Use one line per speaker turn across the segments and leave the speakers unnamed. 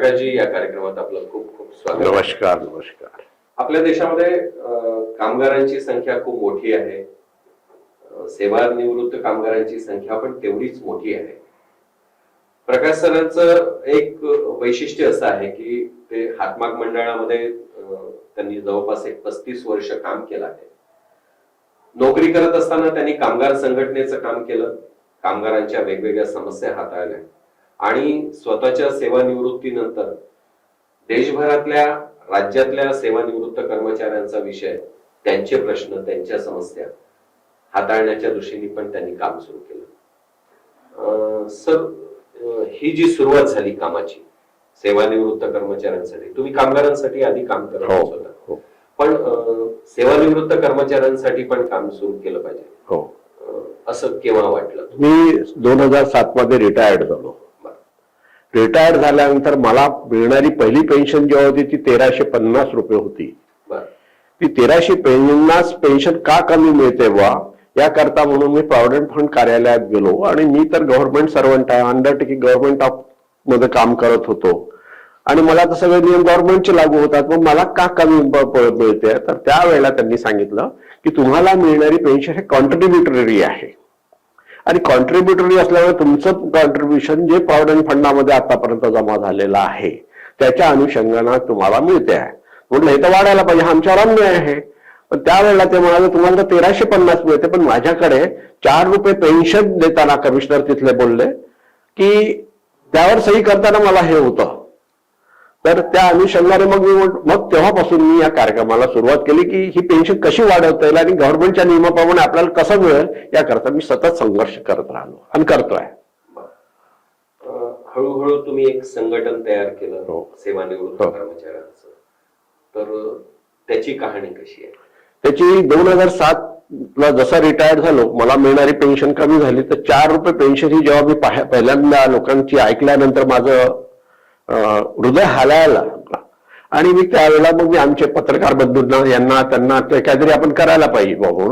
प्रकाशजी, या कार्यक्रमात आपलं खूप खूप स्वागत.
नमस्कार. नमस्कार.
आपल्या देशामध्ये कामगारांची संख्या खूप मोठी आहे. सेवानिवृत्त कामगारांची संख्या पण तेवढीच मोठी आहे. प्रकाश सरांचं एक वैशिष्ट्य असं आहे की ते हातमाग मंडळामध्ये त्यांनी जवळपास 35 वर्ष काम केलं आहे. नोकरी करत असताना त्यांनी कामगार संघटनेचं काम केलं, कामगारांच्या वेगवेगळ्या समस्या हाताळल्या आणि स्वतःच्या सेवानिवृत्तीनंतर देशभरातल्या राज्यातल्या सेवानिवृत्त कर्मचाऱ्यांचा विषय, त्यांचे प्रश्न, त्यांच्या समस्या हाताळण्याच्या दृष्टीने पण त्यांनी काम सुरू केलं. सर, ही जी सुरुवात झाली कामाची सेवानिवृत्त कर्मचाऱ्यांसाठी, तुम्ही कामगारांसाठी आधी काम करत होता, पण सेवानिवृत्त कर्मचाऱ्यांसाठी पण काम सुरू केलं पाहिजे,
हो,
असं केव्हा वाटलं?
मी 2007 मध्ये रिटायर्ड झालो. रिटायर्ड झाल्यानंतर मला मिळणारी पहिली पेन्शन जेव्हा होती ती 1350 रुपये होती. ती 1350 पेन्शन का कमी मिळते वा याकरता म्हणून मी प्रॉव्हिडंट फंड कार्यालयात गेलो आणि मी तर गव्हर्नमेंट सर्वंट आहे, अंडरटेकिंग गव्हर्नमेंट ऑफ मध्ये काम करत होतो आणि मला तर सगळे नियम गव्हर्नमेंटचे लागू होतात, मग मला का कमी मिळते? तर त्यावेळेला त्यांनी सांगितलं की तुम्हाला मिळणारी पेन्शन हे कॉन्ट्रीब्युटरी आहे आणि कॉन्ट्रीब्युटरी असल्यामुळे तुमचं कॉन्ट्रीब्युशन जे प्रॉव्हिडंट फंडामध्ये आतापर्यंत जमा झालेलं आहे त्याच्या अनुषंगाने तुम्हाला मिळते आहे. म्हटलं हे तर वाढायला पाहिजे, आमच्यावर अन्याय आहे. पण त्यावेळेला ते म्हणाले तुम्हाला 1350 मिळते, पण माझ्याकडे 4 रुपये पेन्शन देताना कमिशनर तिथले बोलले की त्यावर सही करताना मला हे होतं. तर त्या अनुषंगाने मग तेव्हापासून मी या कार्यक्रमाला सुरुवात केली की ही पेन्शन कशी वाढवता येईल आणि गव्हर्नमेंटच्या नियमाप्रमाणे आपल्याला कसं मिळेल याकरता मी सतत संघर्ष करत राहिलो आणि करतोय.
हळूहळू तुम्ही एक संघटन तयार केलं सेवानिवृत्त कर्मचाऱ्यांचं, तर त्याची कहाणी कशी आहे?
त्याची 2007 ला जसा रिटायर्ड झालो मला मिळणारी पेन्शन कमी झाली तर 4 रुपये पेन्शन ही जेव्हा मी पहिल्यांदा लोकांची ऐकल्यानंतर माझं हृदय हालायला लागला आणि मी त्यावेळेला मग मी आमचे पत्रकार बंधूंना यांना त्यांना काहीतरी आपण करायला पाहिजे बाबा,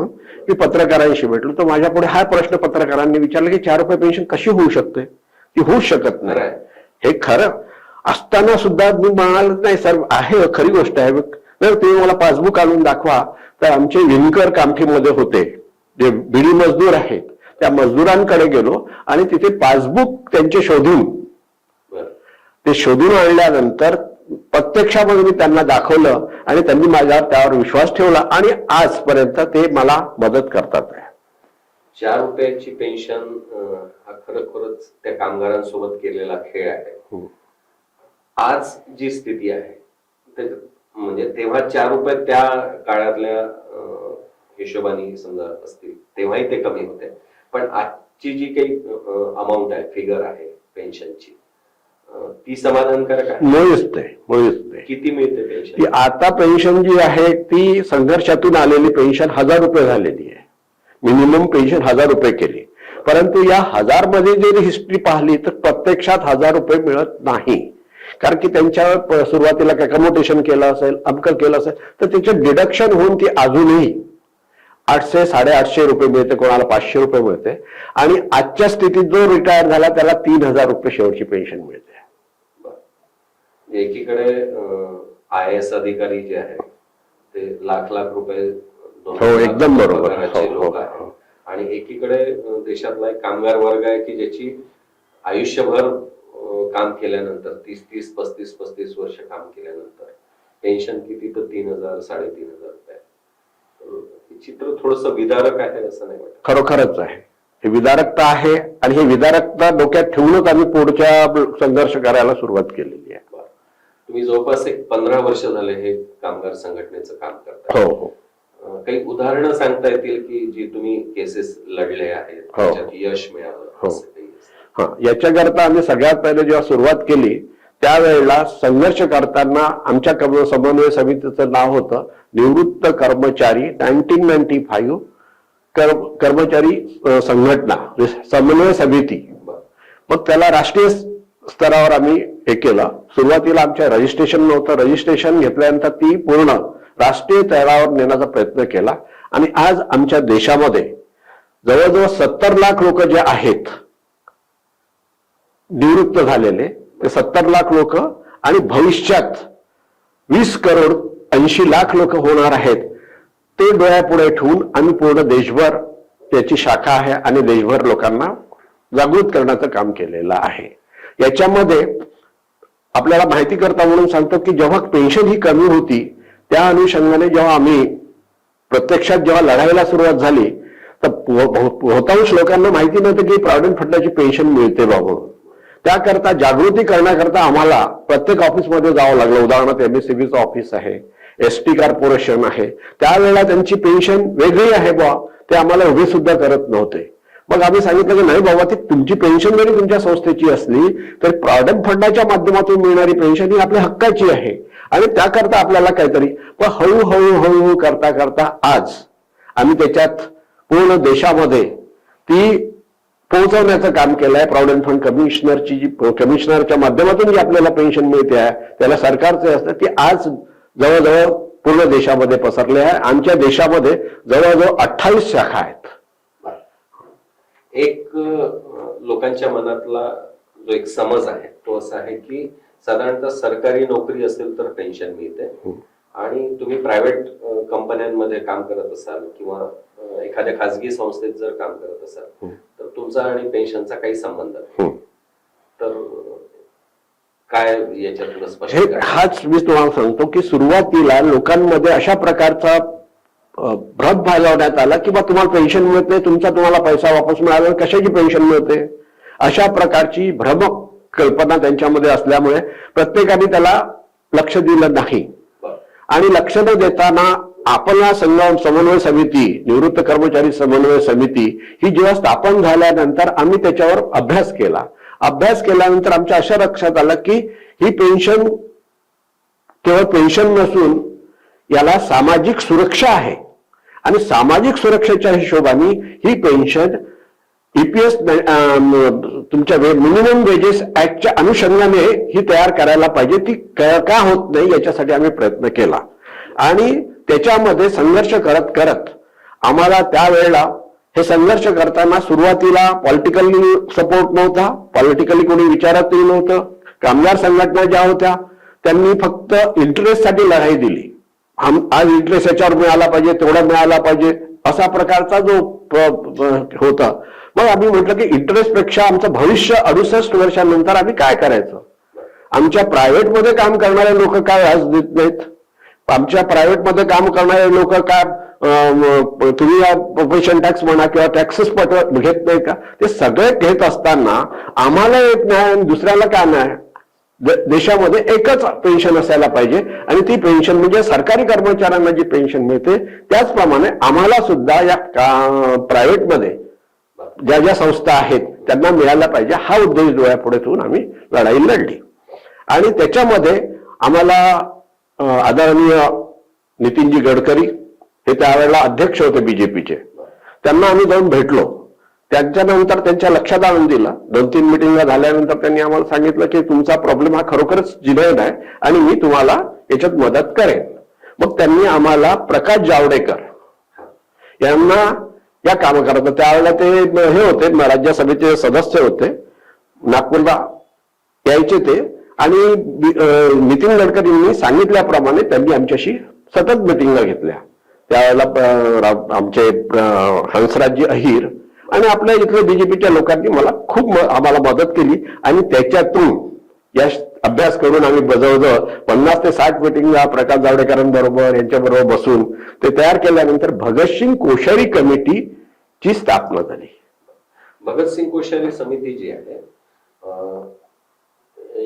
मी पत्रकारांशी भेटलो तर माझ्या पुढे हा प्रश्न पत्रकारांनी विचारला की 4 रुपये पेन्शन कशी होऊ शकते? ती होऊ शकत नाही. हे खरं असताना सुद्धा मी म्हणाल नाही सर, आहे खरी गोष्ट आहे. तर तुम्ही मला पासबुक आणून दाखवा. तर आमचे विणकर कामठीमध्ये होते जे बिडी मजदूर आहेत, त्या मजदुरांकडे गेलो आणि तिथे पासबुक त्यांचे शोधून आणल्यानंतर प्रत्यक्षामध्ये मी त्यांना दाखवलं आणि त्यांनी माझ्यावर त्यावर विश्वास ठेवला आणि आजपर्यंत ते मला मदत करतात.
4 रुपयाची पेन्शन हा खरोखरच त्या कामगारांसोबत केलेला खेळ आहे. आज जी स्थिती आहे म्हणजे तेव्हा 4 रुपये त्या काळातल्या हिशोबाने समजा असतील तेव्हाही ते कमी होते, पण आजची जी काही अमाऊंट आहे, फिगर आहे पेन्शनची, ती समाधानकारक आहे?
मुळीच
किती मिळते पेन्शन?
ती आता पेन्शन जी आहे ती संघर्षातून आलेली पेन्शन 1000 रुपये झालेली आहे. मिनिमम पेन्शन 1000 रुपये केली, परंतु या 1000 मध्ये जरी हिस्ट्री पाहिली तर प्रत्यक्षात 1000 रुपये मिळत नाही. कारण की त्यांच्या सुरुवातीला काय कम्युटेशन केलं असेल, अमकल केलं असेल तर त्याचे डिडक्शन होऊन ती अजूनही 800 850 रुपये मिळते, कोणाला 500 रुपये मिळते आणि आजच्या स्थितीत जो रिटायर झाला त्याला 3000 रुपये शेवटची पेन्शन मिळते.
एकीकडे IAS अधिकारी जे आहेत ते लाख रुपये
एकदम बरोबर
लोक आहेत आणि एकीकडे देशातला एक कामगार वर्ग आहे की ज्याची आयुष्यभर काम केल्यानंतर 30 35 वर्ष काम केल्यानंतर पेन्शन किती तर 3000 3500 रुपये. चित्र थोडस विदारक आहे असं नाही वाटत?
खरोखरच आहे, हे विदारकता आहे आणि हे विदारकता डोक्यात ठेवूनच आम्ही पुढच्या संघर्ष करायला सुरुवात केलेली आहे.
तुम्ही जवळपास 15 वर्ष झाले हे कामगार संघटनेचं काम करता.
हो.
काही उदाहरणं सांगता येतील की जी तुम्ही केसेस लढले आहेत, त्याच्यात यश मिळालं?
याच्याकरता आम्ही सगळ्यात पहिले जेव्हा सुरुवात केली त्यावेळेला संघर्ष करताना आमच्या समन्वय समितीचं नाव होतं निवृत्त कर्मचारी 1995 कर्मचारी संघटना समन्वय समिती. मग त्याला राष्ट्रीय स्तरावर आम्ही हे केलं. सुरुवातीला आमच्या रजिस्ट्रेशन नव्हतं, रजिस्ट्रेशन घेतल्यानंतर ती पूर्ण राष्ट्रीय स्तरावर नेण्याचा प्रयत्न केला आणि आज आमच्या देशामध्ये जवळजवळ 70 लाख लोक जे आहेत निवृत्त झालेले, ते 70 लाख लोक आणि भविष्यात 20 करोड 80 लाख लोक होणार आहेत, ते डोळ्यापुढे ठेवून आम्ही पूर्ण देशभर त्याची शाखा आहे आणि देशभर लोकांना जागृत करण्याचं काम केलेलं आहे. याच्यामध्ये आपल्याला माहिती करता म्हणून सांगतो की जेव्हा पेन्शन ही कमी होती त्या अनुषंगाने जेव्हा आम्ही प्रत्यक्षात जेव्हा लढाईला सुरुवात झाली तर बहुतांश लोकांना माहिती नव्हतं की प्रॉव्हिडंट फंडाची पेन्शन मिळते बाबा. त्याकरता जागृती करण्याकरता आम्हाला प्रत्येक ऑफिसमध्ये जावं लागलं. उदाहरणार्थ MSCBचं ऑफिस आहे, ST कॉर्पोरेशन आहे, त्यावेळेला त्यांची पेन्शन वेगळी आहे बा, ते आम्हाला उभे सुद्धा करत नव्हते. मग आम्ही सांगितलं की नाही बाबा, ती तुमची पेन्शन जरी तुमच्या संस्थेची असली तर प्रॉव्हिडंट फंडाच्या माध्यमातून मिळणारी पेन्शन ही आपल्या हक्काची आहे आणि त्याकरता आपल्याला काहीतरी, पण हळूहळू करता करता आज आम्ही त्याच्यात पूर्ण देशामध्ये ती पोहोचवण्याचं काम केलंय. प्रॉव्हिडंट फंड कमिशनरची जी कमिशनरच्या माध्यमातून जी आपल्याला पेन्शन मिळते आहे त्याला सरकारचे असतं, ती आज जवळजवळ पूर्ण देशामध्ये पसरले आहे. आमच्या देशामध्ये जवळजवळ 28 शाखा आहेत.
एक लोकांच्या मनातला जो एक समज आहे तो असा आहे की साधारणतः सरकारी नोकरी असेल तर पेन्शन मिळते आणि तुम्ही प्रायव्हेट कंपन्यांमध्ये काम करत असाल किंवा एखाद्या खाजगी संस्थेत जर काम करत असाल तर तुमचा आणि पेन्शनचा काही संबंध नाही. तर काय याच्यातलं स्पष्ट
हाच मी तुम्हाला सांगतो की सुरुवातीला लोकांमध्ये अशा प्रकारचा भ्रम भागवण्यात आला की बा तुम्हाला पेन्शन मिळत नाही, तुम्हाला पैसा वापस मिळाला, कशाची पेन्शन मिळते, अशा प्रकारची भ्रम कल्पना त्यांच्यामध्ये असल्यामुळे प्रत्येकाने त्याला लक्ष दिलं नाही. आणि लक्ष न देताना आपला समन्वय समिती, निवृत्त कर्मचारी समन्वय समिती ही जेव्हा स्थापन झाल्यानंतर आम्ही त्याच्यावर अभ्यास केला. अभ्यास केल्यानंतर आमच्या अशा लक्षात आलं की ही पेन्शन केवळ पेन्शन नसून याला सामाजिक सुरक्षा आहे आणि सामाजिक सुरक्षेच्या हिशोबाने ही पेन्शन EPS तुमच्या मिनिमम वेजेस ऍक्टच्या अनुषंगाने ही तयार करायला पाहिजे. ती का होत नाही याच्यासाठी आम्ही प्रयत्न केला आणि त्याच्यामध्ये संघर्ष करत करत आम्हाला त्यावेळेला हे संघर्ष करताना सुरुवातीला पॉलिटिकली सपोर्ट नव्हता, पॉलिटिकली कोणी विचारतही नव्हतं. कामगार संघटना ज्या होत्या त्यांनी फक्त इंटरेस्टसाठी लढाई दिली. आज इंटरेस्ट याच्यावर मिळाला पाहिजे, तेवढा मिळाला पाहिजे, असा प्रकारचा जो होता. मग आम्ही म्हटलं की इंटरेस्ट पेक्षा आमचं भविष्य 68 वर्षांनंतर आम्ही काय करायचं. आमच्या प्रायव्हेटमध्ये काम करणारे लोक काय व्याज देत नाहीत, आमच्या प्रायव्हेटमध्ये काम करणारे लोक काय तुम्ही प्रोफेशन टॅक्स म्हणा किंवा टॅक्सेस घेत नाही का, ते सगळे घेत असताना आम्हाला एक न्याय आणि दुसऱ्याला काय न्याय. देशामध्ये एकच पेन्शन असायला पाहिजे आणि ती पेन्शन म्हणजे सरकारी कर्मचाऱ्यांना जी पेन्शन मिळते त्याचप्रमाणे आम्हाला सुद्धा या प्रायव्हेटमध्ये ज्या ज्या संस्था आहेत त्यांना मिळायला पाहिजे, हा उद्देश डोळ्यापुढे ठेवून आम्ही लढाई लढली. आणि त्याच्यामध्ये आम्हाला आदरणीय नितीनजी गडकरी हे त्यावेळेला अध्यक्ष होते बीजेपीचे, त्यांना आम्ही जाऊन भेटलो. त्यांच्यानंतर त्यांच्या लक्षात आणून दिला. 2-3 मिटिंग झाल्यानंतर त्यांनी आम्हाला सांगितलं की तुमचा प्रॉब्लेम हा खरोखरच जिनयन आहे आणि मी तुम्हाला याच्यात मदत करेन. मग त्यांनी आम्हाला प्रकाश जावडेकर यांना या काम करत, त्यावेळेला ते हे होते राज्यसभेचे सदस्य होते, नागपूरला यायचे ते, आणि नितीन गडकरींनी सांगितल्याप्रमाणे त्यांनी आमच्याशी सतत मिटिंगा घेतल्या. त्यावेळेला आमचे हंसराजजी अहिर आणि आपल्या इथल्या बीजेपीच्या लोकांनी मला खूप आम्हाला मदत केली आणि त्याच्यातून या अभ्यास करून आम्ही जवळजवळ 50 ते 60 मिटिंगा प्रकाश जावडेकरांबरोबर यांच्याबरोबर बसून ते तयार केल्यानंतर भगतसिंग कोश्यारी कमिटीची स्थापना झाली.
भगतसिंग कोश्यारी समिती जी आहे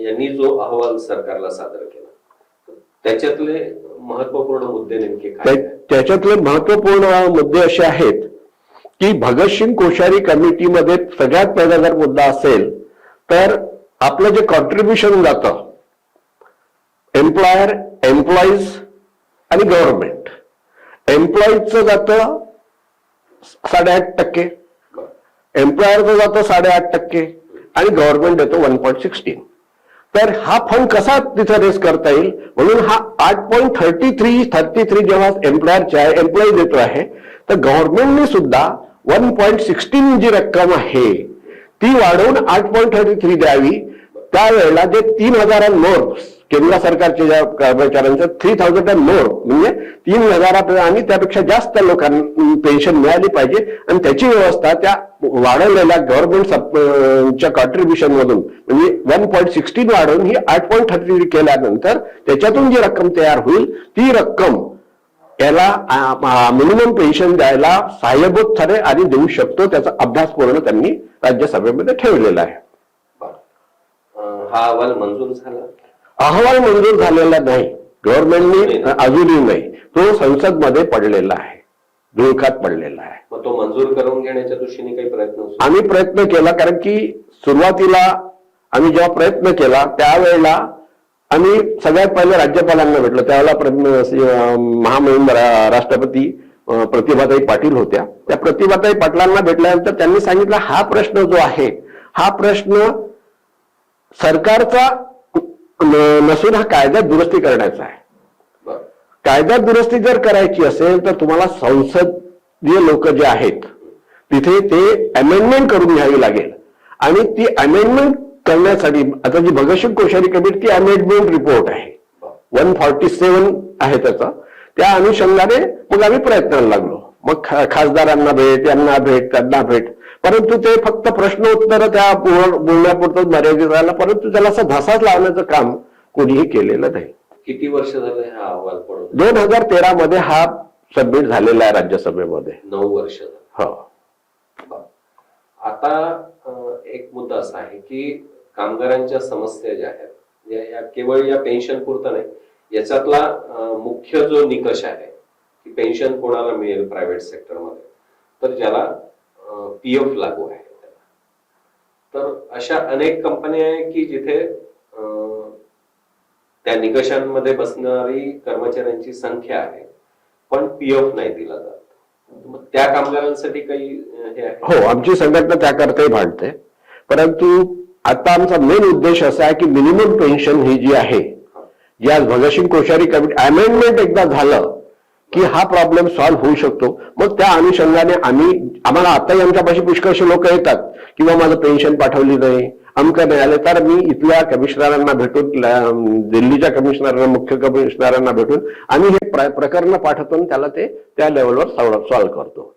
यांनी जो अहवाल सरकारला सादर केला त्याच्यातले महत्वपूर्ण मुद्दे नेमके काय?
त्याच्यातले महत्वपूर्ण मुद्दे असे आहेत की भगतसिंग कोश्यारी कमिटीमध्ये सगळ्यात पहिला जर मुद्दा असेल तर आपलं जे कॉन्ट्रीब्युशन जातं एम्प्लॉयर, एम्प्लॉईज आणि गव्हर्नमेंट. एम्प्लॉईजचं जातं 8.5%, एम्प्लॉयरचं जातं 8.5% आणि गव्हर्नमेंट देतो 1.16. तर हा फंड कसा तिथे रेस करता येईल म्हणून हा 8.33 जेव्हा एम्प्लॉई देतो आहे तर गव्हर्नमेंटने सुद्धा 1.16 जी रक्कम आहे ती वाढवून 8.33 द्यावी. त्यावेळेला जे 3,000 मोर केंद्र सरकारच्या ज्या कर्मचाऱ्यांचं 3,000 मोर म्हणजे 3,000 आणि त्यापेक्षा जास्त लोकांना पेन्शन मिळाली पाहिजे आणि त्याची व्यवस्था त्या वाढवलेल्या गव्हर्नमेंटच्या कॉन्ट्रीब्युशन मधून म्हणजे 1.16 वाढवून ही 8.33 केल्यानंतर त्याच्यातून जी रक्कम तयार होईल ती रक्कम याला मिनिमम पेन्शन द्यायला सहाय्यभूत ठरेल आणि देऊ शकतो त्याचा अभ्यास पूर्ण त्यांनी राज्यसभेमध्ये ठेवलेला आहे.
हा अहवाल मंजूर झाला?
अहवाल मंजूर झालेला नाही, गव्हर्नमेंटनी अजूनही नाही, तो संसदमध्ये पडलेला आहे, धुळकात पडलेला आहे.
मग तो मंजूर करून घेण्याच्या दृष्टीने काही प्रयत्न?
आम्ही प्रयत्न केला, कारण की सुरुवातीला आम्ही जेव्हा प्रयत्न केला त्यावेळेला आम्ही सगळ्यात पहिले राज्यपालांना भेटलो. त्यावेळेला महामहिम राष्ट्रपती प्रतिभाताई पाटील होत्या. त्या प्रतिभाताई पाटलांना भेटल्यानंतर त्यांनी सांगितलं हा प्रश्न जो आहे हा प्रश्न सरकारचा नसून हा कायद्यात दुरुस्ती करण्याचा आहे. कायद्यात दुरुस्ती जर करायची असेल तर तुम्हाला संसदीय लोक जे आहेत तिथे ते अमेंडमेंट करून घ्यावी लागेल आणि ती अमेंडमेंट करण्यासाठी आता जी भगतसिंग कोश्यारी कमिटी ती अमेंडमेंट रिपोर्ट आहे 147 आहे त्याचा. त्या अनुषंगाने मग आम्ही प्रयत्नाला लागलो. मग खासदारांना भेट, यांना भेट, त्यांना भेट, परंतु ते फक्त प्रश्नोत्तर त्या बोलण्यापुरतच मर्यादित राहिला, परंतु त्याला असं धसाच लावण्याचं काम कोणीही केलेलं नाही.
किती वर्ष झाले हा अहवाल पडून?
2013 मध्ये हा सबमिट झालेला आहे राज्यसभेमध्ये.
9 वर्ष.
हो.
आता एक मुद्दा असा आहे की कामगारांच्या समस्या ज्या आहेत या केवळ या पेन्शन पुरता नाही, याच्यातला मुख्य जो निकष आहे की पेन्शन कोणाला मिळेल प्रायव्हेट सेक्टरमध्ये, तर ज्याला पीएफ लागू आहे. तर अशा अनेक कंपन्या आहेत की जिथे त्या निकषांमध्ये बसणारी कर्मचाऱ्यांची संख्या आहे पण पीएफ नाही दिला जात. मग त्या कामगारांसाठी काही हे आहे?
हो, आमची संघटना त्याकरताही भांडते, परंतु आता आमचा मेन उद्देश असा आहे की मिनिमम पेन्शन ही जी आहे, या भगतसिंग कोश्यारी कमिटी अमेंडमेंट एकदा झालं की हा प्रॉब्लेम सॉल्व्ह होऊ शकतो. मग त्या अनुषंगाने आम्हाला आताही आमच्यापाशी पुष्कळशी लोक येतात किंवा माझं पेन्शन पाठवली नाही, अमकं नाही आले, तर मी इथल्या कमिशनरांना भेटून, दिल्लीच्या कमिशनरांना, मुख्य कमिशनरांना भेटून आम्ही हे प्रकरण पाठवतो, त्याला ते त्या लेवलवर सॉल्व्ह करतो.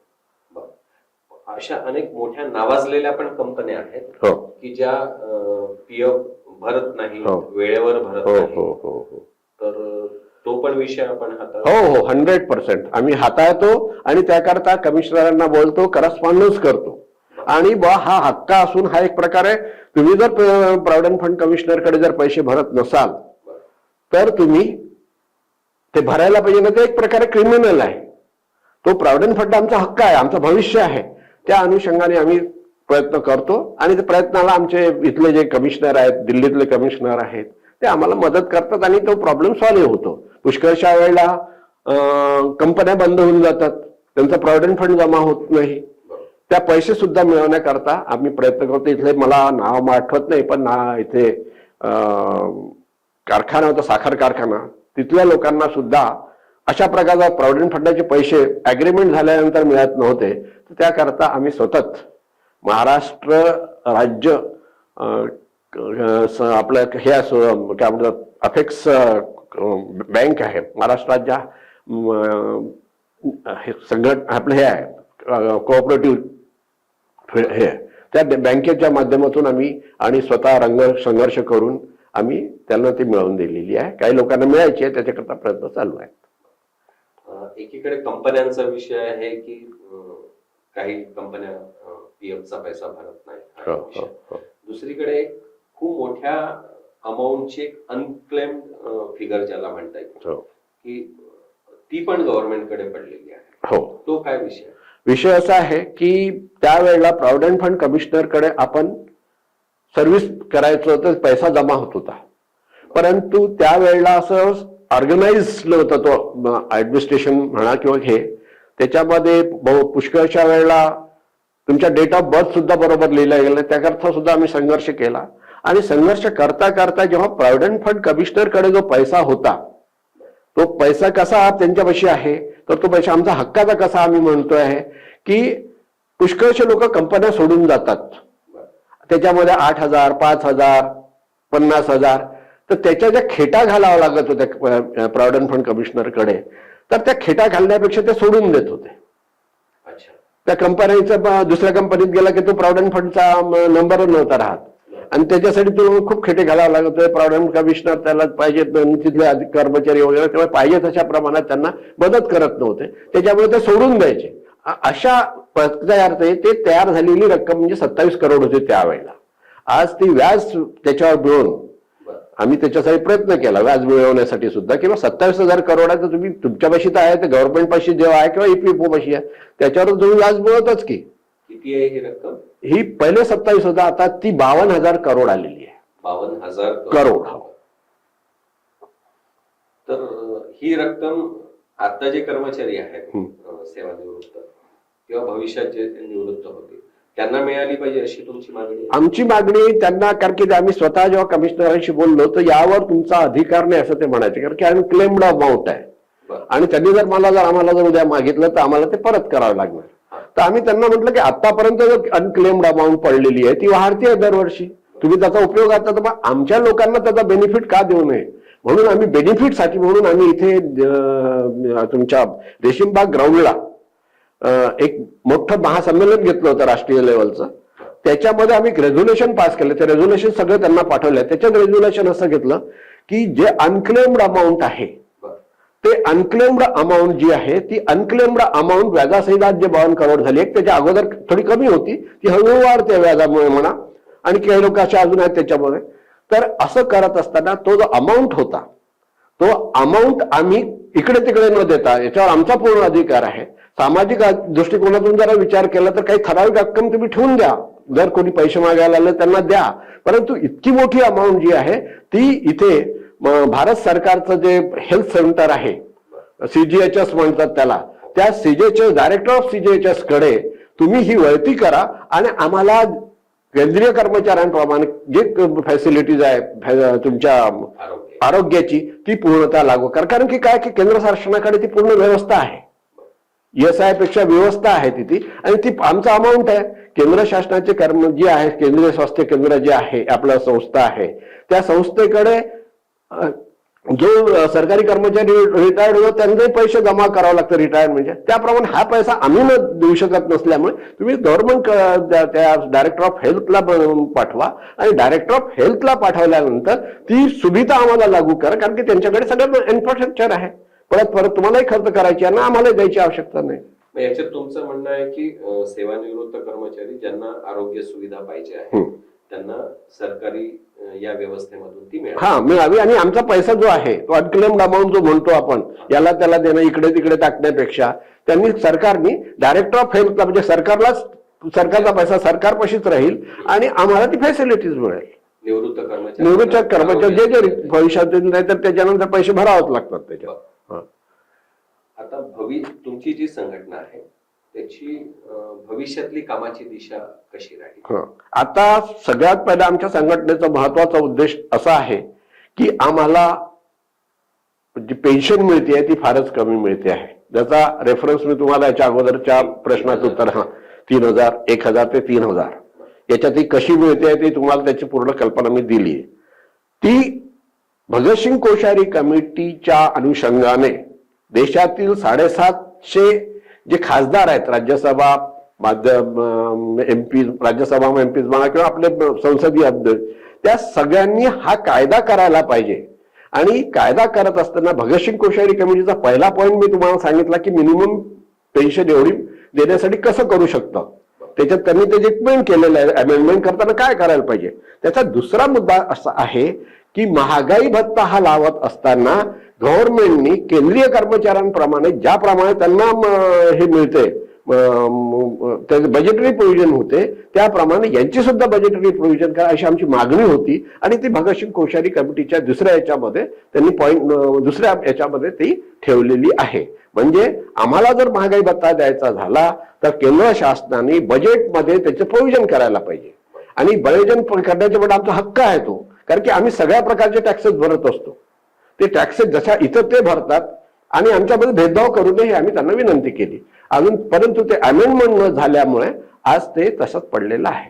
अशा अनेक मोठ्या नावाजलेल्या पण कंपन्या आहेत
हो
की ज्या पीएफ भरत नाही, वेळेवर भरत नाही. तर तो पण विषय आपण
हो 100% आम्ही हाताळतो आणि त्याकरता कमिशनरांना बोलतो, करस्पॉन्डन्स करतो. आणि हा हक्क असून हा एक प्रकारे तुम्ही जर प्रॉव्हिडंट फंड कमिशनरकडे जर पैसे भरत नसाल तर तुम्ही ते भरायला पाहिजे ना, ते एक प्रकारे क्रिमिनल आहे. तो प्रॉव्हिडंट फंड आमचा हक्क आहे, आमचं भविष्य आहे. त्या अनुषंगाने आम्ही प्रयत्न करतो आणि त्या प्रयत्नाला आमचे इथले जे कमिशनर आहेत, दिल्लीतले कमिशनर आहेत, ते आम्हाला मदत करतात आणि तो प्रॉब्लेम सॉल्व्ह होतो. पुष्कळशा वेळेला कंपन्या बंद होऊन जातात, त्यांचा प्रॉव्हिडंट फंड जमा होत नाही, त्या पैसे सुद्धा मिळवण्याकरता आम्ही प्रयत्न करतो. इथले मला नाव आठवत नाही पण इथे कारखाना होता, साखर कारखाना, तिथल्या लोकांना सुद्धा अशा प्रकारचा प्रॉव्हिडंट फंडाचे पैसे अग्रीमेंट झाल्यानंतर मिळत नव्हते. तर त्याकरता आम्ही स्वतःच महाराष्ट्र राज्य आपलं हे असं काय म्हणतात अफेक्स बँक आहे, महाराष्ट्राच्या संघटना आपलं हे आहे कोऑपरेटिव्ह हे, त्या बँकेच्या माध्यमातून आम्ही आणि स्वतः संघर्ष करून आम्ही त्यांना ती मिळवून दिलेली आहे. काही लोकांना मिळायची आहे, त्याच्याकरता प्रयत्न चालू आहे.
एकीकडे कंपन्यांचा विषय आहे की काही कंपन्या पीएफचा पैसा भरत नाही, दुसरीकडे खूप मोठ्या अमाऊंटची अनक्लेम्ड फिगर ज्याला म्हणता येईल की ती पण गव्हर्नमेंटकडे पडलेली आहे. तो काय विषय?
विषय असा आहे की त्यावेळेला प्रॉव्हिडंट फंड कमिशनरकडे आपण सर्व्हिस करायचं तर पैसा जमा होत होता, परंतु त्यावेळेला असं ऑर्गनाइज नव्हतं तो ऍडमिनिस्ट्रेशन म्हणा किंवा हे, त्याच्यामध्ये पुष्कळशा वेळेला तुमच्या डेट ऑफ बर्थ सुद्धा बरोबर लिहिला गेला. त्याकरता सुद्धा आम्ही संघर्ष केला आणि संघर्ष करता करता जेव्हा प्रॉव्हिडंट फंड कमिशनरकडे जो पैसा होता, तो पैसा कसा त्यांच्यापाशी आहे, तर तो पैसा आमचा हक्काचा कसा आम्ही म्हणतोय आहे की पुष्कळशे लोक कंपन्या सोडून जातात, त्याच्यामध्ये 8,000, 5,000 50,000, तर त्याच्या ज्या खेटा घालाव्या लागत होत्या प्रॉव्हिडंट फंड कमिशनरकडे, तर त्या खेटा घालण्यापेक्षा ते सोडून देत होते.
अच्छा.
त्या कंपनीचा दुसऱ्या कंपनीत गेला की तो प्रॉव्हिडंट फंडचा नंबर नव्हता राहत, आणि त्याच्यासाठी तो खूप खेटे घालावे लागत होते. प्रॉव्हिडंट कमिशनर त्याला पाहिजे तिथले कर्मचारी वगैरे तेव्हा पाहिजे तशा प्रमाणात त्यांना मदत करत नव्हते, त्याच्यामुळे ते सोडून द्यायचे. अशा प्रकारे ते तयार झालेली रक्कम म्हणजे 27 करोड होती त्यावेळेला. आज ती व्याज त्याच्यावर मिळून आम्ही त्याच्यासाठी प्रयत्न केला, व्याज मिळवण्यासाठी सुद्धा, किंवा 27,000 करोडाचं तुम्ही तुमच्यापाशी तर आहे, ते गव्हर्नमेंट पाशी जेव्हा आहे किंवा EPFO पाशी आहे त्याच्यावर तुम्ही व्याज मिळवतच की.
किती आहे ही रक्कम?
ही पहिले 27 होता, आता ती 52,000 करोड आलेली आहे.
52,000
करोड.
तर ही रक्कम आता जे कर्मचारी आहेत सेवानिवृत्त किंवा भविष्यात जे निवृत्त होते त्यांना मिळाली पाहिजे अशी तुमची मागणी?
आमची मागणी त्यांना, कारण की आम्ही स्वतः जेव्हा कमिशनरांशी बोललो तर यावर तुमचा अधिकार नाही असं ते म्हणायचे, कारण की अनक्लेम्ड अमाऊंट आहे, आणि त्यांनी जर आम्हाला जर उद्या मागितलं तर आम्हाला ते परत करावं लागणार. तर आम्ही त्यांना म्हटलं की आतापर्यंत जो अनक्लेम्ड अमाऊंट पडलेली आहे ती वाढती आहे दरवर्षी, तुम्ही त्याचा उपयोग आता तर आमच्या लोकांना त्याचा बेनिफिट का देऊ नये, म्हणून आम्ही बेनिफिटसाठी म्हणून आम्ही इथे तुमच्या रेशीमबाग ग्राउंडला एक मोठं महासंमेलन घेतलं होतं राष्ट्रीय लेवलचं. त्याच्यामध्ये आम्ही रेझोल्युशन पास केलं, ते रेझोल्युशन सगळं त्यांना पाठवलं. त्याच्यात रेझोल्युशन असं घेतलं की जे अनक्लेम्ड अमाऊंट आहे ते अनक्लेम्ड अमाऊंट जी आहे ती अनक्लेम्ड अमाऊंट व्याजासहित जे 52 करोड झाली, एक त्याच्या अगोदर थोडी कमी होती, ती हळूहळू वाढते व्याजामुळे म्हणा, आणि काही लोक असे अजून आहेत त्याच्यामध्ये. तर असं करत असताना तो जो अमाऊंट होता तो अमाऊंट आम्ही इकडे तिकडे न देता, याच्यावर आमचा पूर्ण अधिकार आहे. सामाजिक दृष्टिकोनातून जरा विचार केला तर काही ठराविक रक्कम तुम्ही ठेवून द्या, जर कोणी पैसे मागायला आले त्यांना द्या, परंतु इतकी मोठी अमाऊंट जी आहे ती इथे भारत सरकारचं जे हेल्थ सेंटर आहे, CGHS म्हणतात त्याला, त्या CGHS, डायरेक्टर ऑफ CGHS कडे तुम्ही ही वळती करा आणि आम्हाला केंद्रीय कर्मचाऱ्यांप्रमाणे जे फॅसिलिटीज आहे तुमच्या आरोग्याची ती पूर्णतः लागू करा. कारण की काय की केंद्र शासनाकडे ती पूर्ण व्यवस्था आहे, ESI पेक्षा व्यवस्था आहे ती, आणि ती आमचा अमाऊंट आहे. केंद्र शासनाचे कर्म जे आहे, केंद्रीय स्वास्थ्य केंद्र जे आहे आपला संस्था आहे, त्या संस्थेकडे जो सरकारी कर्मचारी रिटायर्ड होतो त्यांचे पैसे जमा करावं लागतं रिटायर्ड म्हणजे, त्याप्रमाणे हा पैसा आम्ही न देऊ शकत नसल्यामुळे तुम्ही गव्हर्नमेंट त्या डायरेक्टर ऑफ हेल्थला पाठवा, आणि डायरेक्टर ऑफ हेल्थला पाठवल्यानंतर ती सुविधा आम्हाला लागू करा, कारण की त्यांच्याकडे सगळं इन्फ्रास्ट्रक्चर आहे, परत तुम्हालाही खर्च करायची आहे ना, आम्हाला द्यायची आवश्यकता नाही.
याच्यात तुमचं म्हणणं आहे की सेवानिवृत्त कर्मचारी ज्यांना आरोग्य सुविधा पाहिजे आहे त्यांना सरकारी या व्यवस्थेमधून ती
मिळावी, आणि आमचा पैसा जो आहे तो अनक्लेम्ड अमाऊंट जो म्हणतो आपण, याला त्याला देणं इकडे तिकडे टाकण्यापेक्षा त्यांनी सरकारने डायरेक्टर ऑफ हेल्थला, म्हणजे सरकारचा पैसा सरकारपाशीच राहील आणि आम्हाला ती फॅसिलिटीज मिळेल. निवृत्त कर्मचारी जे भविष्यात नाही तर त्याच्यानंतर पैसे भरावेच लागतात त्याच्यावर.
आता तुमची जी संघटना आहे त्याची भविष्यातली कामाची दिशा कशी राहील?
आता सगळ्यात पहिला आमच्या संघटनेचा महत्वाचा उद्देश असा आहे की आम्हाला जी पेन्शन मिळते ती फारच कमी मिळते आहे. ज्याचा रेफरन्स मी तुम्हाला याच्या अगोदरच्या प्रश्नाचं उत्तर 3,000, 1,000 ते 3,000 याच्यात ती कशी मिळते ती तुम्हाला त्याची पूर्ण कल्पना मी दिली आहे. ती भगतसिंग कोश्यारी कमिटीच्या अनुषंगाने देशातील 750 जे खासदार आहेत, राज्यसभा MP, राज्यसभा MPs म्हणा किंवा आपले संसदीय अध्यक्ष, त्या सगळ्यांनी हा कायदा करायला पाहिजे. आणि कायदा करत असताना भगतसिंग कोश्यारी कमिटीचा पहिला पॉईंट मी तुम्हाला सांगितला की मिनिमम पेन्शन एवढी देण्यासाठी कसं करू शकतं, त्याच्यात त्यांनी ते अमेंडमेंट केलेलं आहे. अमेंडमेंट करताना काय करायला पाहिजे. त्याचा दुसरा मुद्दा असा आहे की महागाई भत्ता हा लावत असताना गव्हर्नमेंटनी केंद्रीय कर्मचाऱ्यांप्रमाणे ज्याप्रमाणे त्यांना हे मिळते, बजेटरी प्रोव्हिजन होते, त्याप्रमाणे यांची सुद्धा बजेटरी प्रोव्हिजन करा अशी आमची मागणी होती. आणि ती भगतसिंग कोश्यारी कमिटीच्या दुसऱ्या याच्यामध्ये त्यांनी दुसऱ्या याच्यामध्ये ती ठेवलेली आहे. म्हणजे आम्हाला जर महागाई भत्ता द्यायचा झाला तर केंद्र शासनाने बजेटमध्ये त्याचे प्रोव्हिजन करायला पाहिजे. आणि बजेट करण्याचा पण आमचा हक्क आहे तो, कारण की आम्ही सगळ्या प्रकारचे टॅक्सेस भरत असतो. ते टॅक्सेस जशा इथं ते भरतात आणि आमच्यामध्ये भेदभाव करू नये हे आम्ही त्यांना विनंती केली अजून, परंतु ते अमेंडमेंट न झाल्यामुळे आज ते तसंच पडलेलं आहे.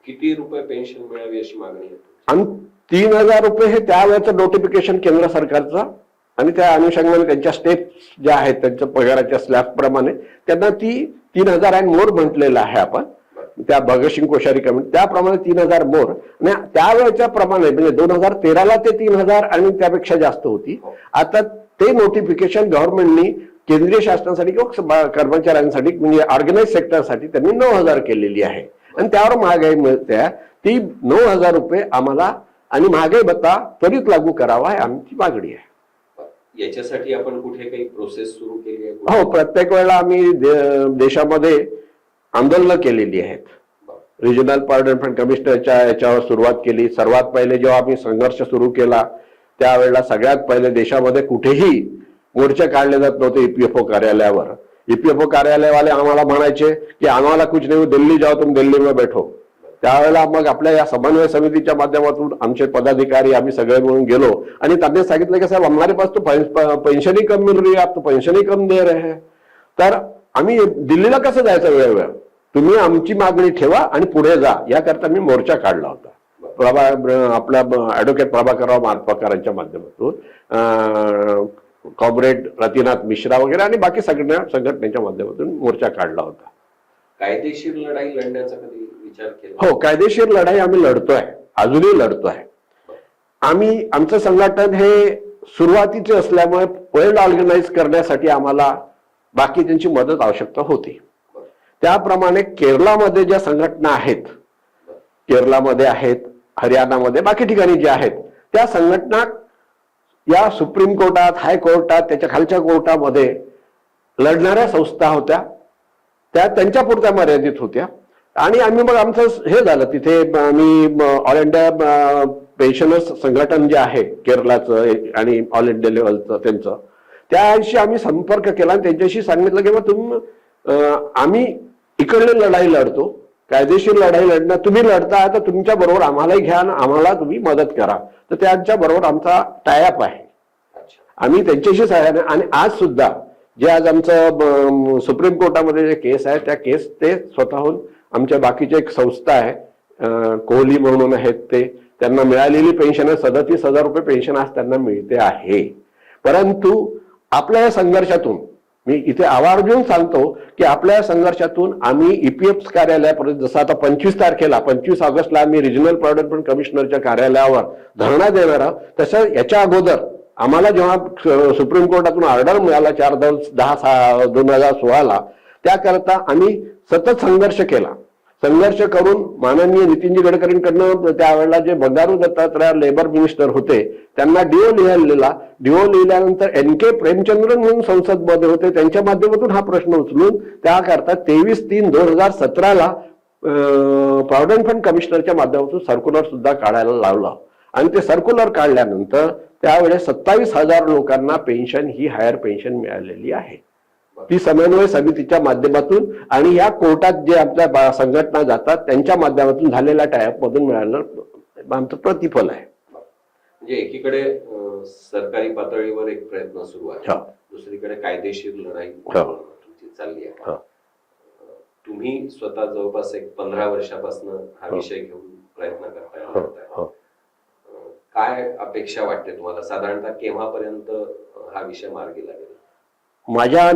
किती रुपये पेन्शन मिळावी अशी मागणी आहे?
आणि 3,000 रुपये हे त्यावेळेचं नोटिफिकेशन केंद्र सरकारचं आणि त्या अनुषंगाने त्यांच्या स्टेप्स ज्या आहेत त्यांच्या पगाराच्या स्लॅब प्रमाणे त्यांना ती 3,000 अँड मोर म्हटलेलं आहे आपण त्या भगतसिंग कोश्यारी कमिटी त्याप्रमाणे 3,000 मोर आणि त्यावेळेच्या प्रमाणे म्हणजे 2013ला ते 3,000 आणि त्यापेक्षा जास्त होती. आता ते नोटिफिकेशन गव्हर्नमेंटनी केंद्रीय शासनासाठी किंवा कर्मचाऱ्यांसाठी म्हणजे ऑर्गनाइज सेक्टरसाठी त्यांनी 9,000 केलेली आहे आणि त्यावर महागाई मिळते ती 9,000 रुपये आम्हाला आणि महागाई भत्ता त्वरित लागू करावा ही आमची मागणी आहे.
याच्यासाठी आपण कुठे काही प्रोसेस सुरू केली आहे?
हो, प्रत्येक वेळेला आम्ही देशामध्ये आंदोलनं केलेली आहेत. रिजनल पार्टनर कमिशनरच्या याच्यावर सुरुवात केली. सर्वात पहिले जेव्हा आम्ही संघर्ष सुरू केला त्यावेळेला सगळ्यात पहिले देशामध्ये कुठेही मोर्चे काढले जात नव्हते ईपीएफओ कार्यालयावर. ईपीएफओ कार्यालयवाले आम्हाला म्हणायचे की आम्हाला कुछ नाही, दिल्ली जाओ तुम दिल्ली में बैठो. त्यावेळेला मग आपल्या या समन्वय समितीच्या माध्यमातून आमचे पदाधिकारी आम्ही सगळे मिळून गेलो आणि त्यांनी सांगितलं की साहेब हमारे पास तो पेन्शन ही कम मिल रही है, आप तो पेन्शन ही कम दे रहे हैं. तर आम्ही दिल्लीला कसं जायचं वेळ तुम्ही आमची मागणी ठेवा आणि पुढे जा याकरता मी मोर्चा काढला होता. आपला ऍडव्होकेट प्रभाकरराव मानपकरांच्या माध्यमातून कॉम्रेड रतिनाथ मिश्रा वगैरे आणि बाकी सगळ्या संघटनेच्या माध्यमातून मोर्चा काढला होता.
कायदेशीर लढाई लढण्याचा कधी विचार केला?
हो, कायदेशीर लढाई आम्ही लढतोय, अजूनही लढतोय. आम्ही आमचं संघटन हे सुरुवातीचे असल्यामुळे वेल ऑर्गनाइज करण्यासाठी आम्हाला बाकी त्यांची मदत आवश्यकता होती. त्याप्रमाणे केरळामध्ये ज्या संघटना आहेत, केरळामध्ये आहेत, हरियाणामध्ये बाकी ठिकाणी ज्या आहेत त्या संघटना या सुप्रीम कोर्टात, हायकोर्टात, त्याच्या खालच्या कोर्टामध्ये लढणाऱ्या संस्था होत्या. त्या त्यांच्या पुरत्या मर्यादित होत्या आणि आम्ही मग आमचं हे झालं तिथे आम्ही ऑल इंडिया पेन्शनर्स संघटन जे आहे केरळाचं आणि ऑल इंडिया लेवलचं त्यांचं त्याशी आम्ही संपर्क केला आणि त्यांच्याशी सांगितलं की मग आम्ही इकडली लढाई लढतो, कायदेशीर लढाई लढणार, तुम्ही लढता तर तुमच्या बरोबर आम्हालाही घ्या आणि आम्हाला तुम्ही मदत करा. तर त्यांच्या बरोबर आमचा टायअप आहे. आम्ही त्यांच्याशी सहाय्याने आणि आज सुद्धा जे आज आमचं सुप्रीम कोर्टामध्ये जे केस आहे त्या केस ते स्वतःहून आमच्या बाकीची एक संस्था आहे कोहली म्हणून आहेत ते त्यांना मिळालेली पेन्शन आहे 37,000 रुपये पेन्शन आज त्यांना मिळते आहे. परंतु आपल्या या संघर्षातून मी इथे आवर्जून सांगतो की आपल्या संघर्षातून आम्ही ईपीएफ कार्यालयापर्यंत जसं आता 25 तारखेला 25 ऑगस्टला आम्ही रिजनल डेव्हलपमेंट कमिशनरच्या कार्यालयावर धरणा देणार आहोत. तसं याच्या अगोदर आम्हाला जेव्हा सुप्रीम कोर्टातून ऑर्डर मिळाला 4/10/2016ला त्याकरता आम्ही सतत संघर्ष केला. संघर्ष करून माननीय नितीनजी गडकरींकडनं त्यावेळेला जे बंगारू दत्तात्रय लेबर मिनिस्टर होते त्यांना डीओ लिहिलेला. डीओ लिहिल्यानंतर NK प्रेमचंद्रन म्हणून संसदमध्ये होते त्यांच्या माध्यमातून हा प्रश्न उचलून त्याकरता 23/3/2017ला प्रॉव्हिडंट फंड कमिशनरच्या माध्यमातून सर्क्युलर सुद्धा काढायला लावला आणि ते सर्क्युलर काढल्यानंतर त्यावेळेस 27,000 लोकांना पेन्शन ही हायर पेन्शन मिळालेली आहे. ती समन्वय समितीच्या माध्यमातून आणि या कोर्टात जे आपल्या संघटना जातात त्यांच्या माध्यमातून झालेल्या टायअप मधून मिळालं आमचं प्रतिफल आहे.
म्हणजे एकीकडे सरकारी पातळीवर एक प्रयत्न सुरू आहे, दुसरीकडे कायदेशीर लढाई तुमची चालली आहे. तुम्ही स्वतः जवळपास एक 15 वर्षापासून हा विषय घेऊन प्रयत्न करताय. काय अपेक्षा वाटते तुम्हाला साधारणतः केव्हापर्यंत हा विषय मार्गी लागेल?
माझ्या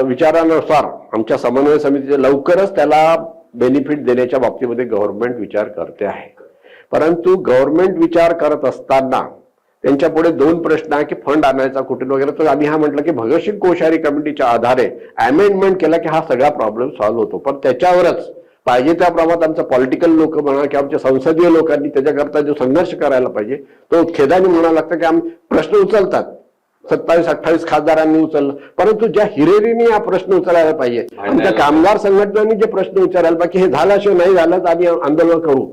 विचारानुसार आमच्या समन्वय समितीचे लवकरच त्याला बेनिफिट देण्याच्या बाबतीमध्ये गव्हर्नमेंट विचार करते आहे. परंतु गव्हर्नमेंट विचार करत असताना त्यांच्या पुढे 2 प्रश्न आहे की फंड आणायचा कुठून वगैरे. तर आम्ही हा म्हटलं की भगतसिंग कोश्यारी कमिटीच्या आधारे अमेंडमेंट केला की हा सगळा प्रॉब्लेम सॉल्व्ह होतो. पण त्याच्यावरच पाहिजे त्या प्रमाणात आमचं पॉलिटिकल लोक म्हणा किंवा आमच्या संसदीय लोकांनी त्याच्याकरता जो संघर्ष करायला पाहिजे तो खेदाने म्हणावं लागतं की आम्ही प्रश्न उचलतात 27-28 खासदारांनी उचललं परंतु ज्या हिरेरीने हा प्रश्न उचलायला पाहिजे आमच्या कामगार संघटनांनी जे प्रश्न विचारायला पाहिजे हे झाल्याशिवाय नाही झालं तर आम्ही आंदोलन करू,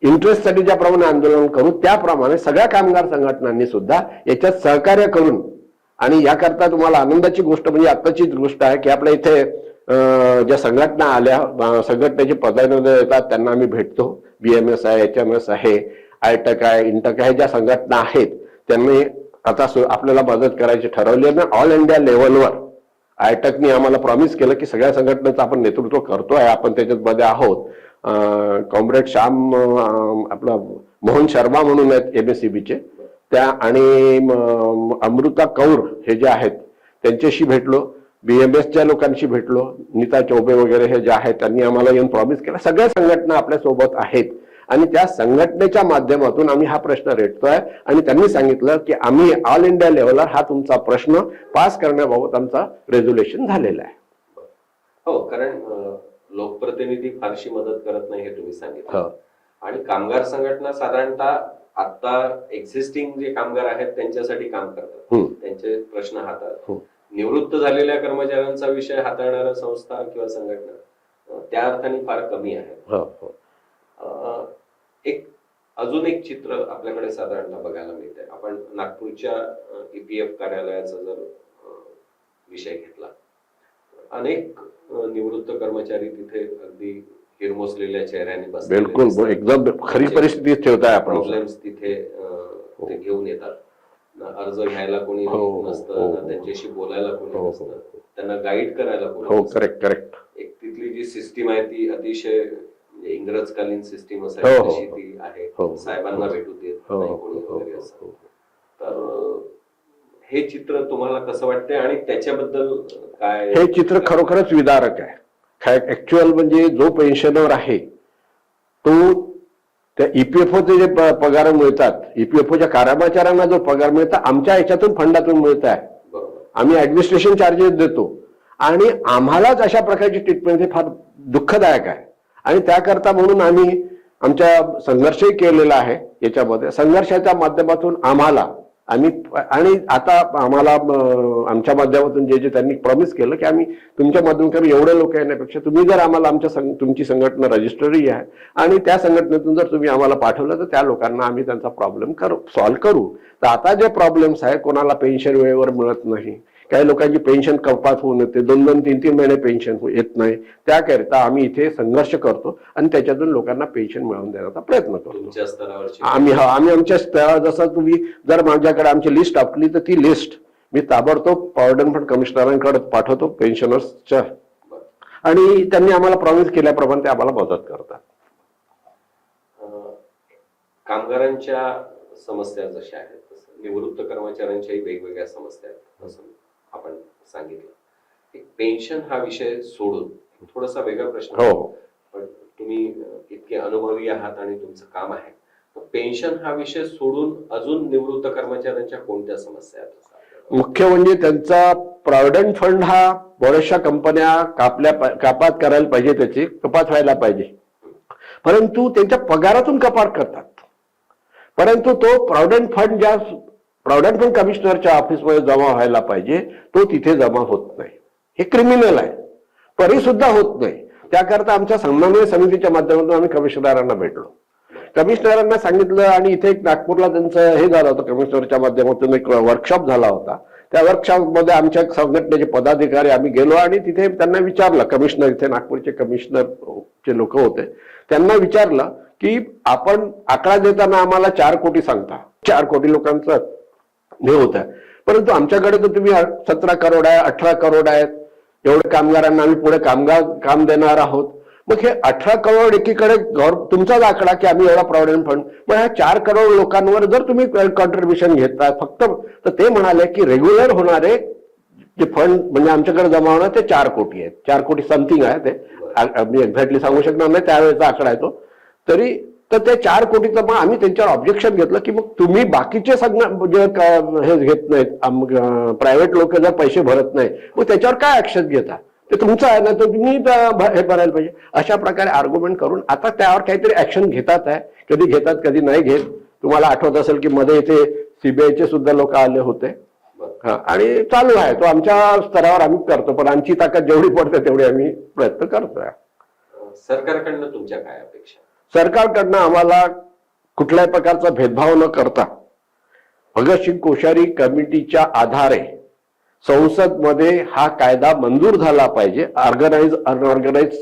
इंटरेस्टसाठी ज्याप्रमाणे आंदोलन करू त्याप्रमाणे सगळ्या कामगार संघटनांनी सुद्धा याच्यात सहकार्य करून. आणि याकरता तुम्हाला आनंदाची गोष्ट म्हणजे आत्ताचीच गोष्ट आहे की आपल्या इथे ज्या संघटना आल्या संघटनेचे पदाधिकारी येतात त्यांना आम्ही भेटतो. BMS आहे, HMS आहे, आयटक आहे, इंटक आहे, ज्या संघटना आहेत त्यांनी आता आपल्याला मदत करायची ठरवली ना. ऑल इंडिया लेवलवर आयटकनी आम्हाला प्रॉमिस केलं की सगळ्या संघटनेचं आपण नेतृत्व करतोय, आपण त्याच्यात मध्ये आहोत कॉम्रेड श्याम आपला मोहन शर्मा म्हणून आहेत MSCBचे त्या, आणि अमृता कौर हे जे आहेत त्यांच्याशी भेटलो, BMSच्या लोकांशी भेटलो, नीता चौबे वगैरे हे जे आहेत त्यांनी आम्हाला येऊन प्रॉमिस केला. सगळ्या संघटना आपल्या सोबत आहेत आणि त्या संघटनेच्या माध्यमातून आम्ही हा प्रश्न रेटतोय आणि त्यांनी सांगितलं की आम्ही ऑल इंडिया लेव्हलवर हा तुमचा प्रश्न पास करण्याबाबत आमचा रेझोल्युशन झालेला आहे.
हो, कारण लोकप्रतिनिधी फारशी मदत करत नाही हे तुम्ही सांगितलं. आणि कामगार संघटना साधारणतः आता एक्झिस्टिंग जे कामगार आहेत त्यांच्यासाठी काम करतात, त्यांचे प्रश्न हाताळतात. निवृत्त झालेल्या कर्मचाऱ्यांचा विषय हाताळणाऱ्या संस्था किंवा संघटना त्या अर्थाने फार कमी आहे. अजून एक चित्र आपल्याकडे साधारणतः बघायला मिळतंय. आपण नागपूरच्या EPF कार्यालयाचा जर विषय घेतला, अनेक निवृत्त कर्मचारी तिथे अगदी हिरमोसलेल्या चेहऱ्याने बसलेले
बिलकुल एकदम खरी परिस्थिती ठेवताय आपण.
प्रॉब्लेम्स तिथे ते घेऊन येतात. अर्ज घ्यायला कोणी नसतं, त्यांच्याशी बोलायला कोणी नसतं, त्यांना गाईड करायला कोणी.
करेक्ट.
एक तिथली जी सिस्टीम आहे ती अतिशय इंग्रजकालीन सिस्टीम असायची ती आहे. साहेबांना भेटू देत नाही कोणी वगैरे असं. तर हे चित्र तुम्हाला कसं वाटतंय आणि त्याच्याबद्दल काय?
हे चित्र खरोखरच विदारक आहे. ऍक्च्युअल म्हणजे जो पेन्शनर आहे तो त्या EPFOचे जे पगार मिळतात, EPFOच्या कर्मचाऱ्यांना जो पगार मिळतात आमच्या याच्यातून फंडातून मिळत आहे. आम्ही ऍडमिनिस्ट्रेशन चार्जेस देतो आणि आम्हालाच अशा प्रकारची ट्रीटमेंट हे फार दुःखदायक आहे. आणि त्याकरता म्हणून आम्ही आमच्या संघर्षही केलेला आहे. याच्यामध्ये संघर्षाच्या माध्यमातून आम्ही आणि आता आम्हाला आमच्या माध्यमातून जे त्यांनी प्रॉमिस केलं की आम्ही तुमच्या माध्यमातून एवढे लोक येण्यापेक्षा तुम्ही जर आम्हाला तुमची संघटना रजिस्टरही आहे आणि त्या संघटनेतून जर तुम्ही आम्हाला पाठवलं तर त्या लोकांना आम्ही त्यांचा प्रॉब्लेम सॉल्व्ह करू. तर आता जे प्रॉब्लेम्स आहे, कोणाला पेन्शन वेळेवर मिळत नाही, काही लोकांची पेन्शन कपात होऊन येते, 2-2, 3-3 महिने पेन्शन येत नाही, त्याकरिता आम्ही इथे संघर्ष करतो आणि त्याच्यातून लोकांना पेन्शन मिळवून देण्याचा प्रयत्न करतो. आम्ही आमच्या स्तरावर जसं तुम्ही जर माझ्याकडे आमची लिस्ट टाकली तर ती लिस्ट मी ताबडतोब प्रॉव्हिडंट फंड कमिशनरांकडे पाठवतो पेन्शनर्सच्या, आणि त्यांनी आम्हाला प्रॉमिस केल्याप्रमाणे ते आम्हाला मदत करतात.
कामगारांच्या समस्या जशा आहेत तसं निवृत्त कर्मचाऱ्यांच्याही वेगवेगळ्या समस्या आहेत असं आपण सांगितलं. एक पेन्शन हा विषय सोडून थोडासा वेगळा प्रश्न.
हो,
पण तुम्ही इतके अनुभवी आहात आणि तुमचं काम आहे, तर पेन्शन हा विषय सोडून अजून निवृत्त कर्मचाऱ्यांच्या कोणत्या समस्या आहेत?
मुख्य म्हणजे त्यांचा प्रॉव्हिडंट फंड हा बऱ्याचशा कंपन्या कपात करायला पाहिजे, त्याची कपात व्हायला पाहिजे, परंतु त्यांच्या पगारातून कपात करतात. परंतु तो प्रॉव्हिडंट फंड ज्या प्रॉव्हिडंट फंड कमिशनरच्या ऑफिसमध्ये जमा व्हायला पाहिजे तो तिथे जमा होत नाही. हे क्रिमिनल आहे, तरी सुद्धा होत नाही. त्याकरता आमच्या समन्वय समितीच्या माध्यमातून आम्ही कमिशनरांना भेटलो, कमिशनरांना सांगितलं, आणि इथे एक नागपूरला त्यांचं हे झालं होतं, कमिशनरच्या माध्यमातून एक वर्कशॉप झाला होता. त्या वर्कशॉपमध्ये आमच्या संघटनेचे पदाधिकारी आम्ही गेलो आणि तिथे त्यांना विचारलं, कमिशनर इथे नागपूरचे कमिशनरचे लोक होते, त्यांना विचारलं की आपण आकडा देताना आम्हाला 4 कोटी सांगता, 4 कोटी लोकांचं हे होत आहे, परंतु आमच्याकडे तर तुम्ही 17 करोड आहे, 18 करोड आहेत, एवढे कामगारांना आम्ही पुढे काम देणार आहोत. मग हे 18 करोड एकीकडे तुमचाच आकडा की आम्ही एवढा प्रॉव्हिडंट फंड, मग ह्या 4 करोड लोकांवर जर तुम्ही कॉन्ट्रीब्युशन घेता फक्त, तर ते म्हणाले की रेग्युलर होणारे जे फंड म्हणजे आमच्याकडे जमा होणार ते 4 कोटी आहेत, 4 कोटी समथिंग आहे. ते मी एक्झॅक्टली सांगू शकणार नाही, त्यावेळेचा आकडा आहे तो. तरी तर ते 4 कोटीचं मग आम्ही त्यांच्यावर ऑब्जेक्शन घेतलं की मग तुम्ही बाकीचे जे हे घेत नाहीत, प्रायव्हेट लोक जर पैसे भरत नाही मग त्याच्यावर काय ऍक्शन घेता, ते तुमचं आहे ना, तर तुम्ही हे भरायला पाहिजे. अशा प्रकारे आर्ग्युमेंट करून आता त्यावर काहीतरी ऍक्शन घेतात आहे, कधी घेतात कधी नाही घेत. तुम्हाला आठवत असेल की मध्ये इथे CBIचे सुद्धा लोक आले होते, आणि चालू आहे तो आमच्या स्तरावर आम्ही करतो, पण आमची ताकद जेवढी पडते तेवढी आम्ही प्रयत्न करतोय.
सरकारकडनं तुमच्या काय अपेक्षा?
सरकारकडनं आम्हाला कुठल्याही प्रकारचा भेदभाव न करता भगतसिंग कोश्यारी कमिटीच्या आधारे संसदमध्ये हा कायदा मंजूर झाला पाहिजे. ऑर्गनाइज अनऑर्गनाइज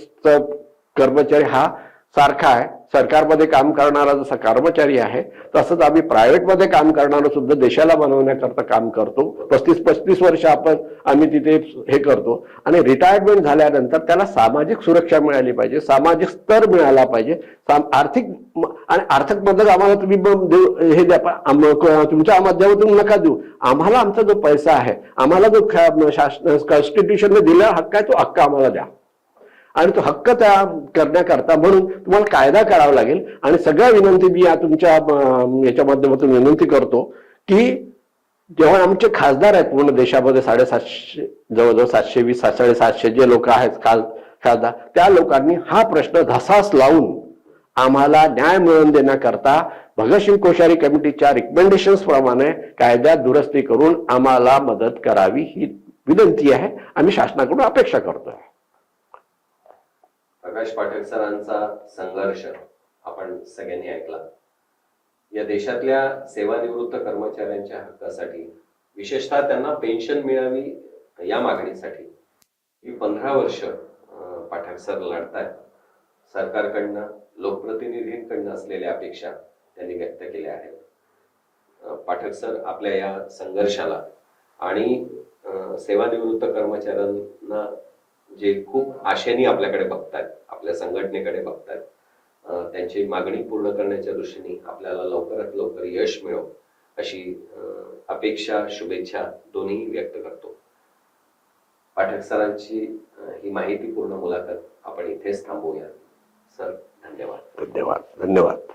कर्मचारी हा सारखा आहे. सरकारमध्ये काम करणारा जसा कर्मचारी आहे तसंच आम्ही प्रायव्हेटमध्ये काम करणारं सुद्धा देशाला बनवण्याकरता काम करतो. 35 वर्ष आम्ही तिथे हे करतो आणि रिटायरमेंट झाल्यानंतर त्याला सामाजिक सुरक्षा मिळाली पाहिजे, सामाजिक स्तर मिळाला पाहिजे, आर्थिक आणि आर्थिक मदत आम्हाला तुम्ही हे द्या, तुमच्या माध्यमातून नका देऊ. आम्हाला आमचा जो पैसा आहे, आम्हाला जो कॉन्स्टिट्यूशनने दिलेला हक्क आहे तो हक्क आम्हाला द्या. आणि तो हक्क त्या करण्याकरता म्हणून तुम्हाला कायदा करावा लागेल. आणि सगळ्या विनंती मी तुमच्या याच्या माध्यमातून विनंती करतो की जेव्हा आमचे खासदार आहेत पूर्ण देशामध्ये 750 जवळजवळ 720 750 जे लोक आहेत खासदार, त्या लोकांनी हा प्रश्न धसास लावून आम्हाला न्याय मिळवून देण्याकरता भगतसिंग कोश्यारी कमिटीच्या रिकमेंडेशन्स प्रमाणे कायद्यात दुरुस्ती करून आम्हाला मदत करावी ही विनंती आहे. आम्ही शासनाकडून अपेक्षा करतोय.
प्रकाश पाठक सरांचा संघर्ष आपण सगळ्यांनी ऐकला. या देशातल्या सेवानिवृत्त कर्मचाऱ्यांच्या हक्कासाठी, विशेषतः त्यांना पेन्शन मिळावी या मागणीसाठी ही 15 वर्ष पाठक सर लढतायत. सरकारकडनं, लोकप्रतिनिधींकडनं असलेल्या अपेक्षा त्यांनी व्यक्त केल्या आहेत. पाठक सर आपल्या या संघर्षाला आणि सेवानिवृत्त कर्मचाऱ्यांना जे खूप आशेने आपल्याकडे बघतायत, आपल्या संघटनेकडे बघतायत, त्यांची मागणी पूर्ण करण्याच्या दृष्टीने आपल्याला लवकरात लवकर यश मिळो अशी अपेक्षा, शुभेच्छा दोन्ही व्यक्त करतो. पाठक सरांची ही माहितीपूर्ण मुलाखत आपण इथेच थांबवूया. सर, धन्यवाद.
धन्यवाद. धन्यवाद.